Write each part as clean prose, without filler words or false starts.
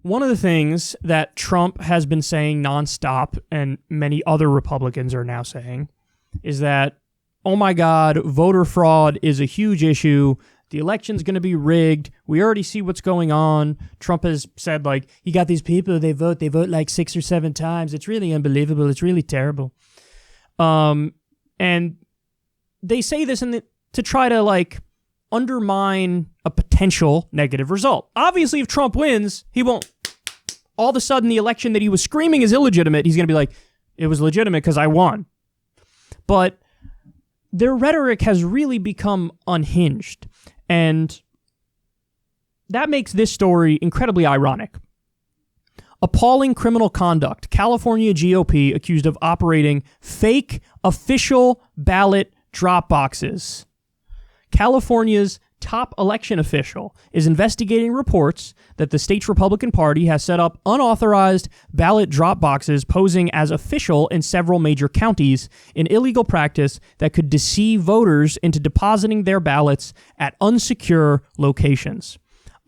one of the things that Trump has been saying nonstop, and many other Republicans are now saying, is that, oh my God, voter fraud is a huge issue. The election's going to be rigged. We already see what's going on. Trump has said, like, you got these people, they vote like 6 or 7 times. It's really unbelievable. It's really terrible. And they say this to try to, like, undermine a potential negative result. Obviously, if Trump wins, he won't. All of a sudden, the election that he was screaming is illegitimate, he's going to be like, it was legitimate because I won. But their rhetoric has really become unhinged. And that makes this story incredibly ironic. Appalling criminal conduct. California GOP accused of operating fake official ballot drop boxes. California's top election official is investigating reports that the state's Republican Party has set up unauthorized ballot drop boxes posing as official in several major counties, an illegal practice that could deceive voters into depositing their ballots at unsecure locations.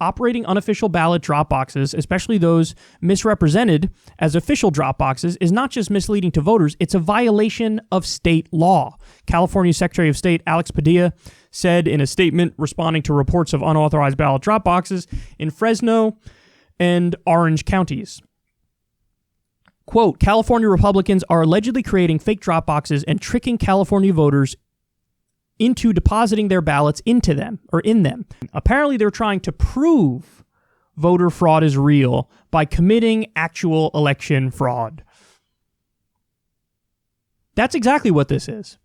Operating unofficial ballot drop boxes, especially those misrepresented as official drop boxes, is not just misleading to voters, it's a violation of state law. California Secretary of State Alex Padilla said in a statement responding to reports of unauthorized ballot drop boxes in Fresno and Orange counties. Quote, California Republicans are allegedly creating fake drop boxes and tricking California voters into depositing their ballots in them. Apparently, they're trying to prove voter fraud is real by committing actual election fraud. That's exactly what this is.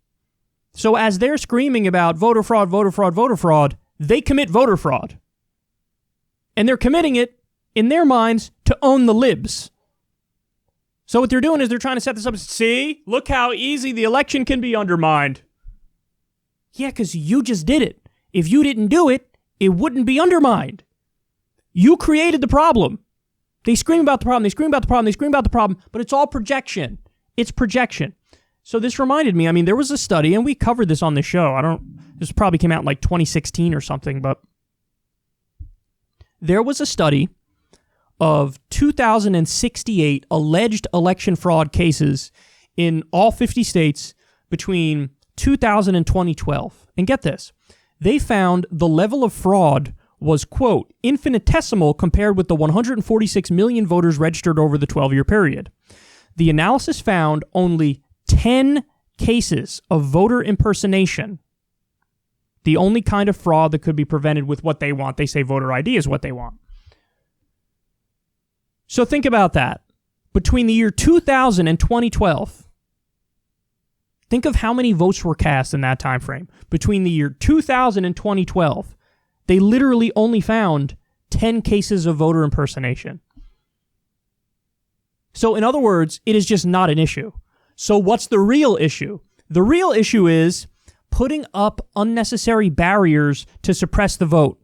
So as they're screaming about voter fraud, voter fraud, voter fraud, they commit voter fraud. And they're committing it, in their minds, to own the libs. So what they're doing is they're trying to set this up. See, look how easy the election can be undermined. Yeah, because you just did it. If you didn't do it, it wouldn't be undermined. You created the problem. They scream about the problem, they scream about the problem, they scream about the problem, but it's all projection. It's projection. So this reminded me, I mean, there was a study, and we covered this on the show. This probably came out in like 2016 or something, but there was a study of 2,068 alleged election fraud cases in all 50 states between 2000 and 2012. And get this, they found the level of fraud was, quote, infinitesimal compared with the 146 million voters registered over the 12-year period. The analysis found only 10 cases of voter impersonation, the only kind of fraud that could be prevented with what they want. They say voter ID is what they want. So think about that. Between the year 2000 and 2012, think of how many votes were cast in that time frame. Between the year 2000 and 2012, they literally only found 10 cases of voter impersonation. So in other words, it is just not an issue. So what's the real issue? The real issue is putting up unnecessary barriers to suppress the vote.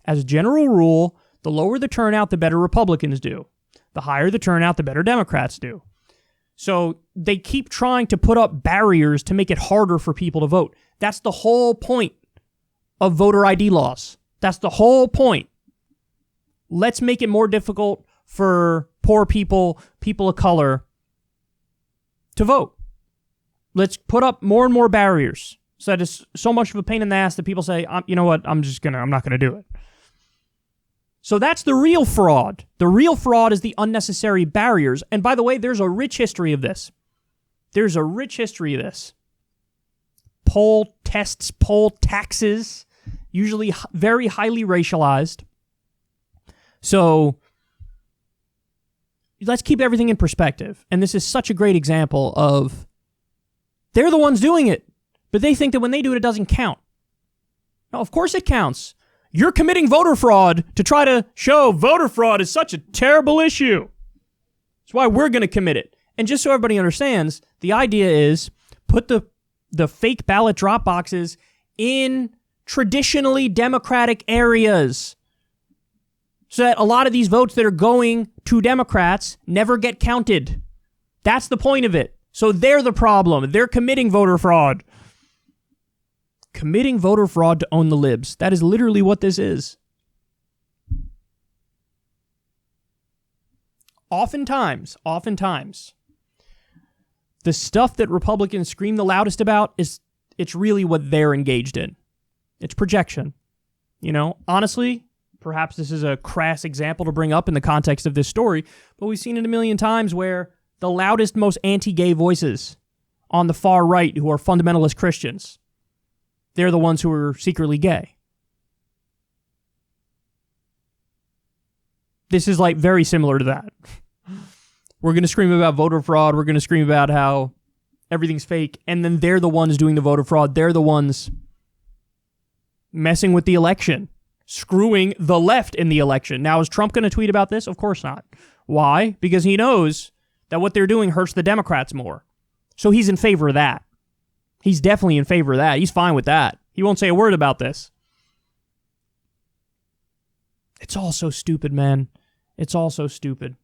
As a general rule, the lower the turnout, the better Republicans do. The higher the turnout, the better Democrats do. So they keep trying to put up barriers to make it harder for people to vote. That's the whole point of voter ID laws. That's the whole point. Let's make it more difficult for poor people, people of color, to vote. Let's put up more and more barriers so that it's so much of a pain in the ass that people say, you know what, I'm not going to do it. So that's the real fraud. The real fraud is the unnecessary barriers. And by the way, there's a rich history of this. There's a rich history of this. Poll tests, poll taxes, usually very highly racialized. So let's keep everything in perspective. And this is such a great example of they're the ones doing it, but they think that when they do it, it doesn't count. No, of course it counts. You're committing voter fraud to try to show voter fraud is such a terrible issue. That's why we're going to commit it. And just so everybody understands, the idea is put the fake ballot drop boxes in traditionally Democratic areas so that a lot of these votes that are going to Democrats never get counted. That's the point of it. So they're the problem. They're committing voter fraud. Committing voter fraud to own the libs. That is literally what this is. oftentimes, the stuff that Republicans scream the loudest about it's really what they're engaged in. It's projection. You know, honestly, perhaps this is a crass example to bring up in the context of this story, but we've seen it a million times where the loudest, most anti-gay voices on the far right who are fundamentalist Christians, they're the ones who are secretly gay. This is like very similar to that. We're going to scream about voter fraud. We're going to scream about how everything's fake. And then they're the ones doing the voter fraud. They're the ones messing with the election, screwing the left in the election. Now, is Trump going to tweet about this? Of course not. Why? Because he knows that what they're doing hurts the Democrats more. So he's in favor of that. He's definitely in favor of that. He's fine with that. He won't say a word about this. It's all so stupid, man. It's all so stupid.